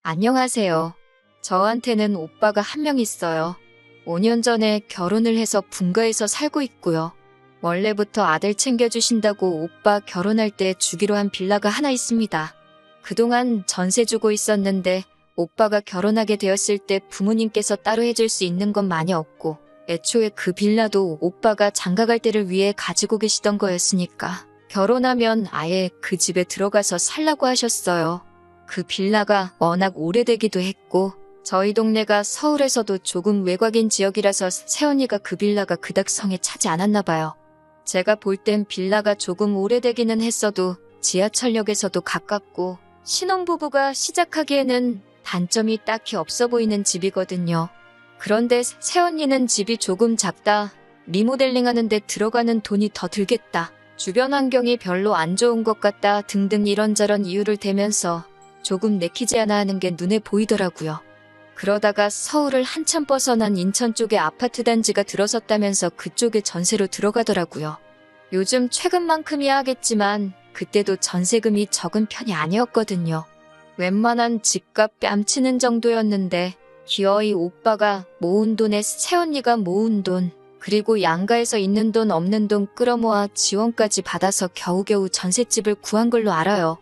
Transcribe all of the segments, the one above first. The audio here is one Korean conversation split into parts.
안녕하세요. 저한테는 오빠가 한 명 있어요. 5년 전에 결혼을 해서 분가에서 살고 있고요. 원래부터 아들 챙겨주신다고 오빠 결혼할 때 주기로 한 빌라가 하나 있습니다. 그동안 전세 주고 있었는데 오빠가 결혼하게 되었을 때 부모님께서 따로 해줄 수 있는 건 많이 없고 애초에 그 빌라도 오빠가 장가갈 때를 위해 가지고 계시던 거였으니까 결혼하면 아예 그 집에 들어가서 살라고 하셨어요. 그 빌라가 워낙 오래되기도 했고 저희 동네가 서울에서도 조금 외곽인 지역이라서 새언니가 그 빌라가 그닥 성에 차지 않았나 봐요. 제가 볼 땐 빌라가 조금 오래되기는 했어도 지하철역에서도 가깝고 신혼부부가 시작하기에는 단점이 딱히 없어 보이는 집이거든요. 그런데 새언니는 집이 조금 작다, 리모델링 하는데 들어가는 돈이 더 들겠다, 주변 환경이 별로 안 좋은 것 같다 등등 이런저런 이유를 대면서 조금 내키지 않아 하는 게 눈에 보이더라고요. 그러다가 서울을 한참 벗어난 인천 쪽에 아파트 단지가 들어섰다면서 그쪽에 전세로 들어가더라고요. 요즘 최근만큼이야 하겠지만 그때도 전세금이 적은 편이 아니었거든요. 웬만한 집값 뺨치는 정도였는데 기어이 오빠가 모은 돈에 새언니가 모은 돈, 그리고 양가에서 있는 돈 없는 돈 끌어모아 지원까지 받아서 겨우겨우 전셋집을 구한 걸로 알아요.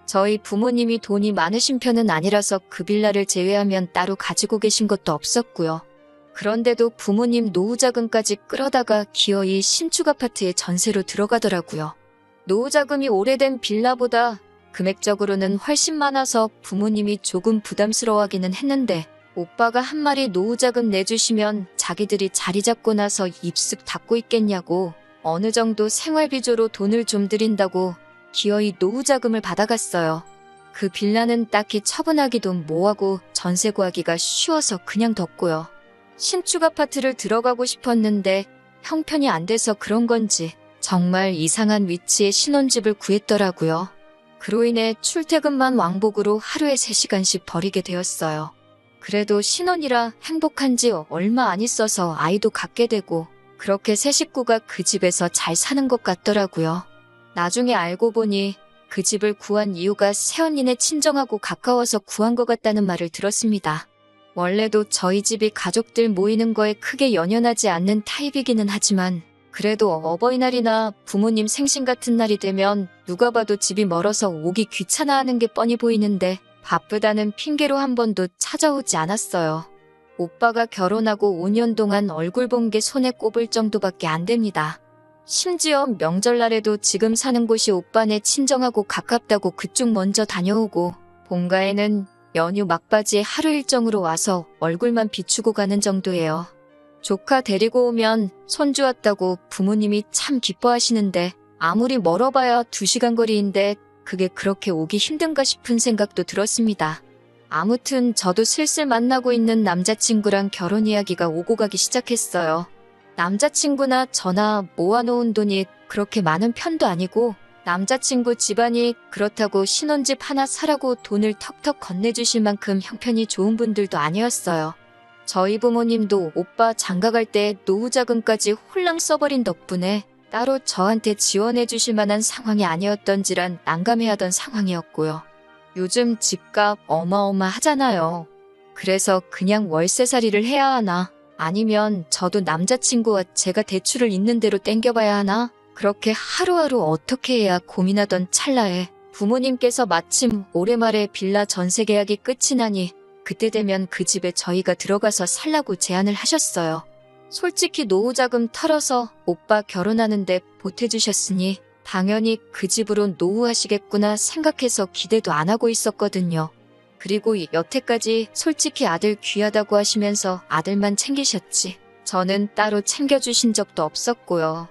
저희 부모님이 돈이 많으신 편은 아니라서 그 빌라를 제외하면 따로 가지고 계신 것도 없었고요. 그런데도 부모님 노후자금까지 끌어다가 기어이 신축 아파트에 전세로 들어가더라고요. 노후자금이 오래된 빌라보다 금액적으로는 훨씬 많아서 부모님이 조금 부담스러워하기는 했는데 오빠가 한 마리 노후자금 내주시면 자기들이 자리 잡고 나서 입습 닫고 있겠냐고 어느 정도 생활비조로 돈을 좀 드린다고 기어이 노후자금을 받아갔어요. 그 빌라는 딱히 처분하기도 뭐하고 전세 구하기가 쉬워서 그냥 뒀고요. 신축 아파트를 들어가고 싶었는데 형편이 안 돼서 그런 건지 정말 이상한 위치에 신혼집을 구했더라고요. 그로 인해 출퇴근만 왕복으로 하루에 3시간씩 버리게 되었어요. 그래도 신혼이라 행복한지 얼마 안 있어서 아이도 갖게 되고 그렇게 새 식구가 그 집에서 잘 사는 것 같더라고요. 나중에 알고 보니 그 집을 구한 이유가 새언니네 친정하고 가까워서 구한 것 같다는 말을 들었습니다. 원래도 저희 집이 가족들 모이는 거에 크게 연연하지 않는 타입이기는 하지만 그래도 어버이날이나 부모님 생신 같은 날이 되면 누가 봐도 집이 멀어서 오기 귀찮아하는 게 뻔히 보이는데 바쁘다는 핑계로 한 번도 찾아오지 않았어요. 오빠가 결혼하고 5년 동안 얼굴 본 게 손에 꼽을 정도밖에 안 됩니다. 심지어 명절날에도 지금 사는 곳이 오빠네 친정하고 가깝다고 그쪽 먼저 다녀오고 본가에는 연휴 막바지에 하루 일정으로 와서 얼굴만 비추고 가는 정도예요. 조카 데리고 오면 손주 왔다고 부모님이 참 기뻐하시는데 아무리 멀어봐야 2시간 거리인데 그게 그렇게 오기 힘든가 싶은 생각도 들었습니다. 아무튼 저도 슬슬 만나고 있는 남자친구랑 결혼 이야기가 오고 가기 시작했어요. 남자친구나 저나 모아놓은 돈이 그렇게 많은 편도 아니고 남자친구 집안이 그렇다고 신혼집 하나 사라고 돈을 턱턱 건네주실 만큼 형편이 좋은 분들도 아니었어요. 저희 부모님도 오빠 장가갈 때 노후자금까지 홀랑 써버린 덕분에 따로 저한테 지원해 주실 만한 상황이 아니었던지란 난감해하던 상황이었고요. 요즘 집값 어마어마하잖아요. 그래서 그냥 월세살이를 해야 하나? 아니면 저도 남자친구와 제가 대출을 있는 대로 땡겨봐야 하나? 그렇게 하루하루 어떻게 해야 고민하던 찰나에 부모님께서 마침 올해 말에 빌라 전세 계약이 끝이 나니 그때 되면 그 집에 저희가 들어가서 살라고 제안을 하셨어요. 솔직히 노후자금 털어서 오빠 결혼하는데 보태주셨으니 당연히 그 집으로 노후하시겠구나 생각해서 기대도 안 하고 있었거든요. 그리고 여태까지 솔직히 아들 귀하다고 하시면서 아들만 챙기셨지 저는 따로 챙겨주신 적도 없었고요.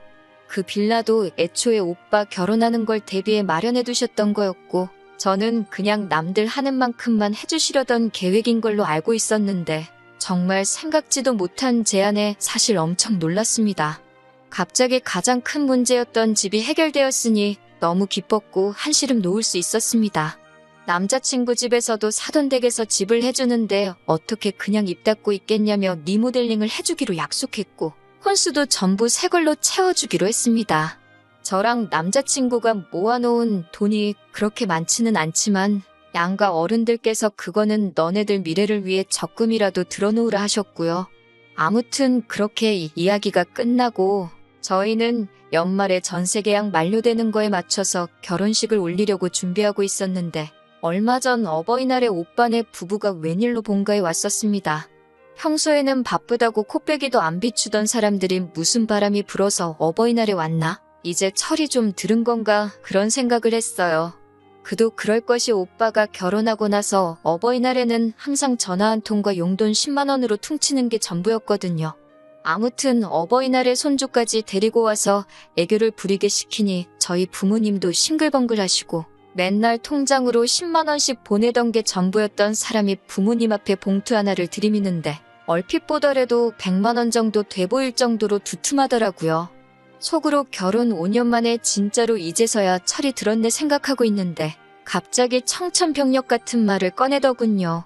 그 빌라도 애초에 오빠 결혼하는 걸 대비해 마련해 두셨던 거였고 저는 그냥 남들 하는 만큼만 해주시려던 계획인 걸로 알고 있었는데 정말 생각지도 못한 제안에 사실 엄청 놀랐습니다. 갑자기 가장 큰 문제였던 집이 해결되었으니 너무 기뻤고 한시름 놓을 수 있었습니다. 남자친구 집에서도 사돈 댁에서 집을 해주는데 어떻게 그냥 입 닫고 있겠냐며 리모델링을 해주기로 약속했고 혼수도 전부 새 걸로 채워주기로 했습니다. 저랑 남자친구가 모아놓은 돈이 그렇게 많지는 않지만 양가 어른들께서 그거는 너네들 미래를 위해 적금이라도 들어놓으라 하셨고요. 아무튼 그렇게 이야기가 끝나고 저희는 연말에 전세 계약 만료되는 거에 맞춰서 결혼식을 올리려고 준비하고 있었는데 얼마 전 어버이날에 오빠네 부부가 웬일로 본가에 왔었습니다. 평소에는 바쁘다고 코빼기도 안 비추던 사람들이 무슨 바람이 불어서 어버이날에 왔나? 이제 철이 좀 들은 건가? 그런 생각을 했어요. 그도 그럴 것이 오빠가 결혼하고 나서 어버이날에는 항상 전화 한 통과 용돈 10만 원으로 퉁치는 게 전부였거든요. 아무튼 어버이날에 손주까지 데리고 와서 애교를 부리게 시키니 저희 부모님도 싱글벙글 하시고 맨날 통장으로 10만 원씩 보내던 게 전부였던 사람이 부모님 앞에 봉투 하나를 들이미는데 얼핏 보더라도 100만 원 정도 돼 보일 정도로 두툼하더라고요. 속으로 결혼 5년 만에 진짜로 이제서야 철이 들었네 생각하고 있는데 갑자기 청천벽력 같은 말을 꺼내더군요.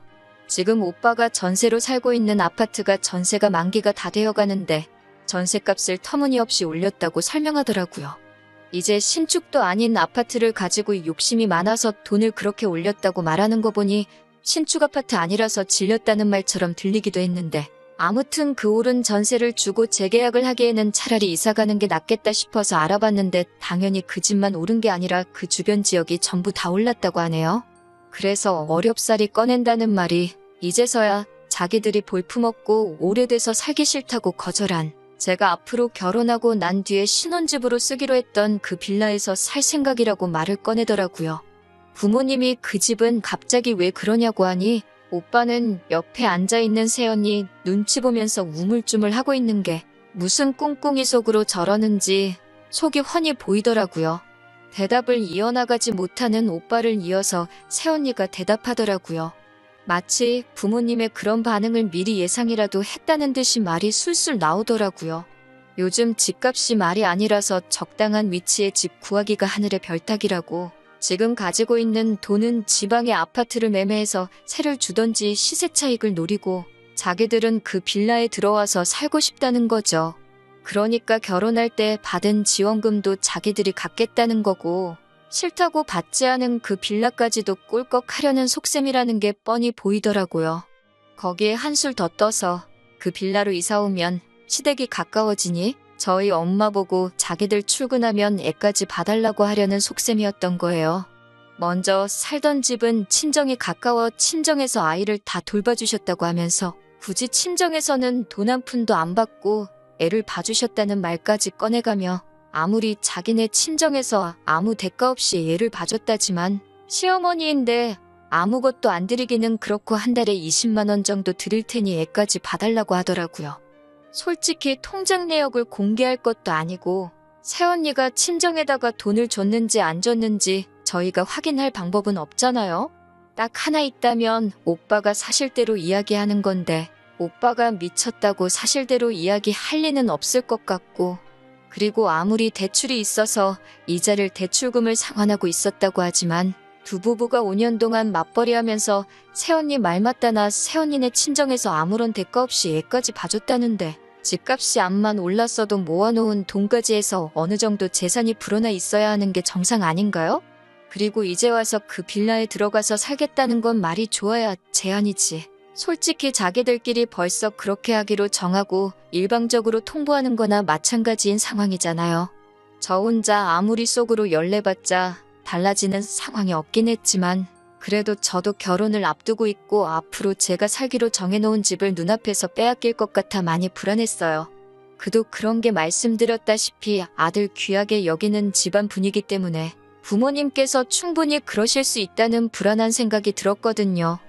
지금 오빠가 전세로 살고 있는 아파트가 전세가 만기가 다 되어가는데 전세값을 터무니없이 올렸다고 설명하더라고요. 이제 신축도 아닌 아파트를 가지고 욕심이 많아서 돈을 그렇게 올렸다고 말하는 거 보니 신축 아파트 아니라서 질렸다는 말처럼 들리기도 했는데 아무튼 그 오른 전세를 주고 재계약을 하기에는 차라리 이사가는 게 낫겠다 싶어서 알아봤는데 당연히 그 집만 오른 게 아니라 그 주변 지역이 전부 다 올랐다고 하네요. 그래서 어렵사리 꺼낸다는 말이 이제서야 자기들이 볼품없고 오래돼서 살기 싫다고 거절한 제가 앞으로 결혼하고 난 뒤에 신혼집으로 쓰기로 했던 그 빌라에서 살 생각이라고 말을 꺼내더라고요. 부모님이 그 집은 갑자기 왜 그러냐고 하니 오빠는 옆에 앉아있는 새언니 눈치 보면서 우물쭈물 하고 있는 게 무슨 꿍꿍이 속으로 저러는지 속이 훤히 보이더라고요. 대답을 이어나가지 못하는 오빠를 이어서 새언니가 대답하더라고요. 마치 부모님의 그런 반응을 미리 예상이라도 했다는 듯이 말이 술술 나오더라고요. 요즘 집값이 말이 아니라서 적당한 위치에 집 구하기가 하늘의 별따기라고 지금 가지고 있는 돈은 지방의 아파트를 매매해서 세를 주던지 시세 차익을 노리고 자기들은 그 빌라에 들어와서 살고 싶다는 거죠. 그러니까 결혼할 때 받은 지원금도 자기들이 갖겠다는 거고 싫다고 받지 않은 그 빌라까지도 꿀꺽 하려는 속셈이라는 게 뻔히 보이더라고요. 거기에 한술 더 떠서 그 빌라로 이사 오면 시댁이 가까워지니 저희 엄마 보고 자기들 출근하면 애까지 봐달라고 하려는 속셈이었던 거예요. 먼저 살던 집은 친정이 가까워 친정에서 아이를 다 돌봐주셨다고 하면서 굳이 친정에서는 돈 한 푼도 안 받고 애를 봐주셨다는 말까지 꺼내가며 아무리 자기네 친정에서 아무 대가 없이 애를 봐줬다지만 시어머니인데 아무것도 안 드리기는 그렇고 한 달에 20만 원 정도 드릴 테니 애까지 봐달라고 하더라고요. 솔직히 통장 내역을 공개할 것도 아니고 새언니가 친정에다가 돈을 줬는지 안 줬는지 저희가 확인할 방법은 없잖아요. 딱 하나 있다면 오빠가 사실대로 이야기하는 건데 오빠가 미쳤다고 사실대로 이야기할 리는 없을 것 같고 그리고 아무리 대출이 있어서 이자를 대출금을 상환하고 있었다고 하지만 두 부부가 5년 동안 맞벌이하면서 새언니 말 맞다나 새언니네 친정에서 아무런 대가 없이 애까지 봐줬다는데 집값이 암만 올랐어도 모아놓은 돈까지 해서 어느 정도 재산이 불어나 있어야 하는 게 정상 아닌가요? 그리고 이제 와서 그 빌라에 들어가서 살겠다는 건 말이 좋아야 제한이지. 솔직히 자기들끼리 벌써 그렇게 하기로 정하고 일방적으로 통보하는 거나 마찬가지인 상황이잖아요. 저 혼자 아무리 속으로 열내봤자 달라지는 상황이 없긴 했지만 그래도 저도 결혼을 앞두고 있고 앞으로 제가 살기로 정해놓은 집을 눈앞에서 빼앗길 것 같아 많이 불안했어요. 그도 그런 게 말씀드렸다시피 아들 귀하게 여기는 집안 분위기 때문에 부모님께서 충분히 그러실 수 있다는 불안한 생각이 들었거든요.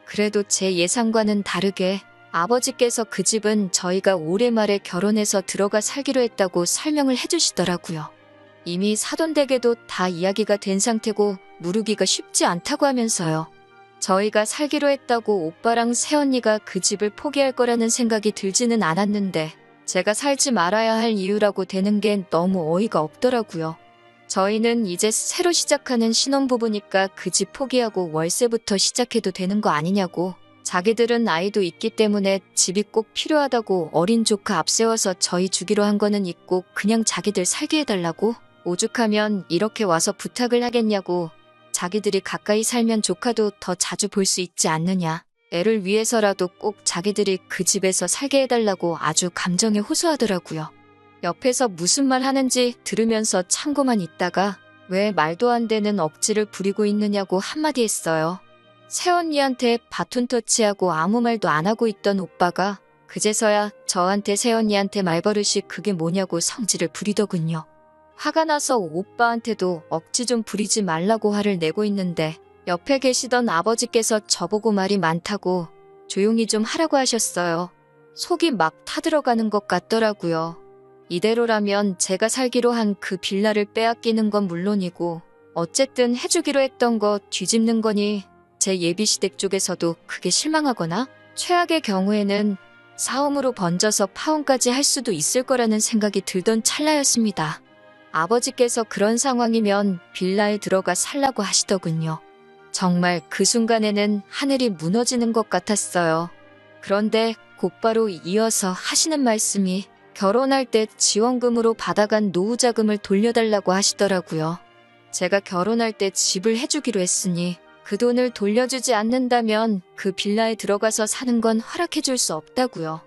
그래도 제 예상과는 다르게 아버지께서 그 집은 저희가 올해 말에 결혼해서 들어가 살기로 했다고 설명을 해주시더라고요. 이미 사돈댁에도 다 이야기가 된 상태고 무르기가 쉽지 않다고 하면서요. 저희가 살기로 했다고 오빠랑 새언니가 그 집을 포기할 거라는 생각이 들지는 않았는데 제가 살지 말아야 할 이유라고 되는 게 너무 어이가 없더라고요. 저희는 이제 새로 시작하는 신혼부부니까 그 집 포기하고 월세부터 시작해도 되는 거 아니냐고. 자기들은 아이도 있기 때문에 집이 꼭 필요하다고 어린 조카 앞세워서 저희 주기로 한 거는 있고 그냥 자기들 살게 해달라고. 오죽하면 이렇게 와서 부탁을 하겠냐고. 자기들이 가까이 살면 조카도 더 자주 볼 수 있지 않느냐. 애를 위해서라도 꼭 자기들이 그 집에서 살게 해달라고 아주 감정에 호소하더라고요. 옆에서 무슨 말 하는지 들으면서 참고만 있다가 왜 말도 안 되는 억지를 부리고 있느냐고 한마디 했어요. 새언니한테 바톤 터치하고 아무 말도 안 하고 있던 오빠가 그제서야 저한테 새언니한테 말버릇이 그게 뭐냐고 성질을 부리더군요. 화가 나서 오빠한테도 억지 좀 부리지 말라고 화를 내고 있는데 옆에 계시던 아버지께서 저보고 말이 많다고 조용히 좀 하라고 하셨어요. 속이 막 타들어가는 것 같더라고요. 이대로라면 제가 살기로 한 그 빌라를 빼앗기는 건 물론이고 어쨌든 해주기로 했던 거 뒤집는 거니 제 예비시댁 쪽에서도 그게 실망하거나 최악의 경우에는 사업으로 번져서 파혼까지 할 수도 있을 거라는 생각이 들던 찰나였습니다. 아버지께서 그런 상황이면 빌라에 들어가 살라고 하시더군요. 정말 그 순간에는 하늘이 무너지는 것 같았어요. 그런데 곧바로 이어서 하시는 말씀이 결혼할 때 지원금으로 받아간 노후자금을 돌려달라고 하시더라고요. 제가 결혼할 때 집을 해주기로 했으니 그 돈을 돌려주지 않는다면 그 빌라에 들어가서 사는 건 허락해줄 수 없다고요.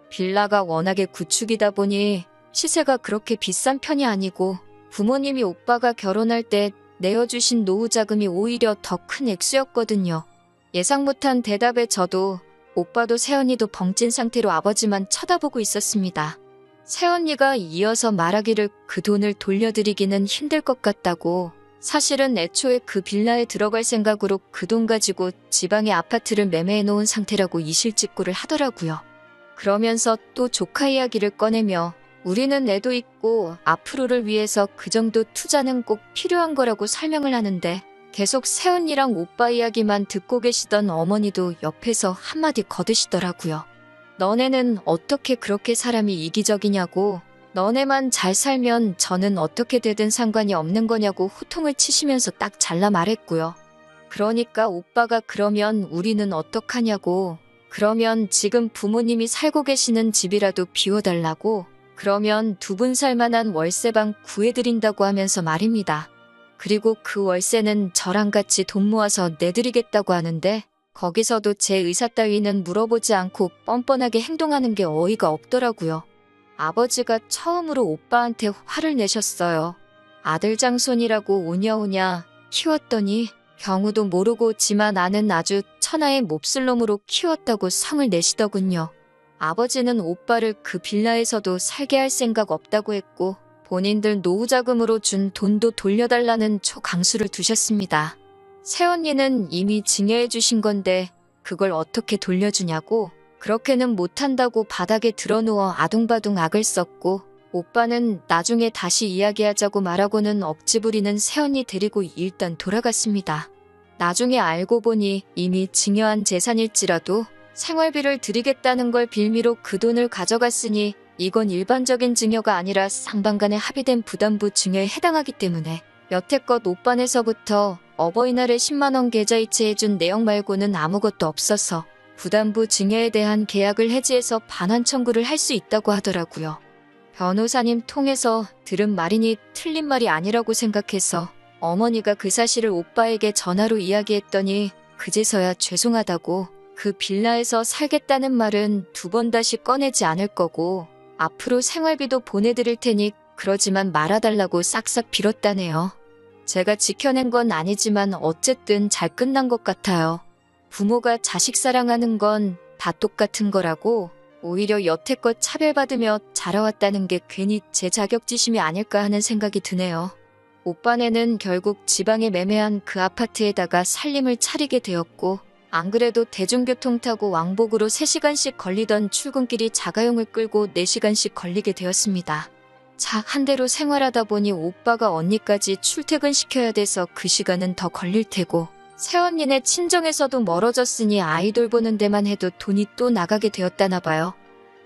빌라가 워낙에 구축이다 보니 시세가 그렇게 비싼 편이 아니고 부모님이 오빠가 결혼할 때 내어주신 노후자금이 오히려 더 큰 액수였거든요. 예상 못한 대답에 저도 오빠도 새언니도 벙찐 상태로 아버지만 쳐다보고 있었습니다. 새언니가 이어서 말하기를 그 돈을 돌려드리기는 힘들 것 같다고 사실은 애초에 그 빌라에 들어갈 생각으로 그 돈 가지고 지방의 아파트를 매매해 놓은 상태라고 이실직고를 하더라고요. 그러면서 또 조카 이야기를 꺼내며 우리는 애도 있고 앞으로를 위해서 그 정도 투자는 꼭 필요한 거라고 설명을 하는데 계속 새언니랑 오빠 이야기만 듣고 계시던 어머니도 옆에서 한마디 거드시더라고요. 너네는 어떻게 그렇게 사람이 이기적이냐고, 너네만 잘 살면 저는 어떻게 되든 상관이 없는 거냐고 호통을 치시면서 딱 잘라 말했고요. 그러니까 오빠가 그러면 우리는 어떡하냐고, 그러면 지금 부모님이 살고 계시는 집이라도 비워달라고, 그러면 두 분 살만한 월세방 구해드린다고 하면서 말입니다. 그리고 그 월세는 저랑 같이 돈 모아서 내드리겠다고 하는데 거기서도 제 의사 따위는 물어보지 않고 뻔뻔하게 행동하는 게 어이가 없더라고요. 아버지가 처음으로 오빠한테 화를 내셨어요. 아들 장손이라고 오냐오냐 키웠더니 경우도 모르고 지만 아는 아주 천하의 몹쓸 놈으로 키웠다고 성을 내시더군요. 아버지는 오빠를 그 빌라에서도 살게 할 생각 없다고 했고 본인들 노후자금으로 준 돈도 돌려달라는 초강수를 두셨습니다. 새언니는 이미 증여해 주신 건데 그걸 어떻게 돌려주냐고 그렇게는 못한다고 바닥에 드러누워 아둥바둥 악을 썼고 오빠는 나중에 다시 이야기하자고 말하고는 억지 부리는 새언니 데리고 일단 돌아갔습니다. 나중에 알고 보니 이미 증여한 재산일지라도 생활비를 드리겠다는 걸 빌미로 그 돈을 가져갔으니 이건 일반적인 증여가 아니라 상반간에 합의된 부담부 증여에 해당하기 때문에 여태껏 오빠네서부터 어버이날에 10만원 계좌이체해준 내용 말고는 아무것도 없어서 부담부 증여에 대한 계약을 해지해서 반환 청구를 할 수 있다고 하더라고요. 변호사님 통해서 들은 말이니 틀린 말이 아니라고 생각해서 어머니가 그 사실을 오빠에게 전화로 이야기했더니 그제서야 죄송하다고 그 빌라에서 살겠다는 말은 두 번 다시 꺼내지 않을 거고 앞으로 생활비도 보내드릴 테니 그러지만 말아달라고 싹싹 빌었다네요. 제가 지켜낸 건 아니지만 어쨌든 잘 끝난 것 같아요. 부모가 자식 사랑하는 건 다 똑같은 거라고 오히려 여태껏 차별받으며 자라왔다는 게 괜히 제 자격지심이 아닐까 하는 생각이 드네요. 오빠네는 결국 지방에 매매한 그 아파트에다가 살림을 차리게 되었고 안 그래도 대중교통 타고 왕복으로 3시간씩 걸리던 출근길이 자가용을 끌고 4시간씩 걸리게 되었습니다. 차 한 대로 생활하다 보니 오빠가 언니까지 출퇴근시켜야 돼서 그 시간은 더 걸릴 테고 새언니네 친정에서도 멀어졌으니 아이돌 보는 데만 해도 돈이 또 나가게 되었다나 봐요.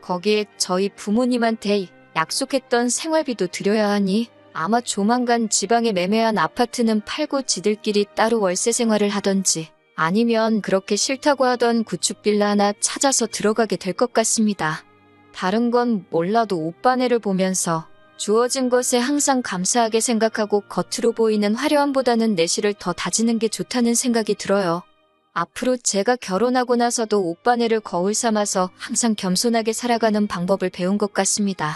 거기에 저희 부모님한테 약속했던 생활비도 드려야 하니 아마 조만간 지방에 매매한 아파트는 팔고 지들끼리 따로 월세 생활을 하던지 아니면 그렇게 싫다고 하던 구축 빌라 하나 찾아서 들어가게 될 것 같습니다. 다른 건 몰라도 오빠네를 보면서 주어진 것에 항상 감사하게 생각하고 겉으로 보이는 화려함보다는 내실을 더 다지는 게 좋다는 생각이 들어요. 앞으로 제가 결혼하고 나서도 오빠네를 거울 삼아서 항상 겸손하게 살아가는 방법을 배운 것 같습니다.